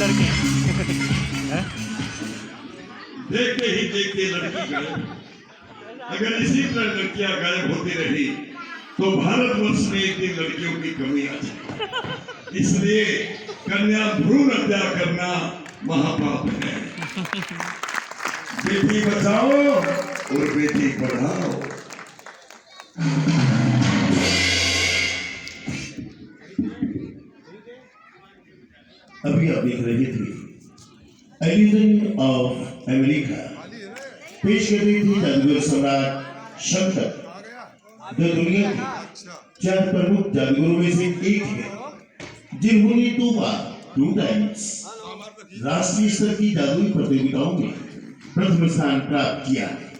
लड़की देखते ही देखते लड़की गायब। अगर इसी तरह लड़कियां गायब होती रही तो भारतवर्ष में एक दिन लड़कियों की कमी आ जाएगी। इसलिए कन्या भ्रूण हत्या करना महापाप है। बेटी बचाओ और बेटी पढ़ाओ। अभी आप देख रहे थे एलिजन ऑफ अमेरिका पेश कर रही थी जादूगर सम्राट शंकर जो दुनिया के 4 प्रमुख जादूगरों में से एक है जिन्होंने 2 बार 2 टाइम्स राष्ट्रीय स्तर की जादुई प्रतियोगिताओं में प्रथम स्थान प्राप्त किया है।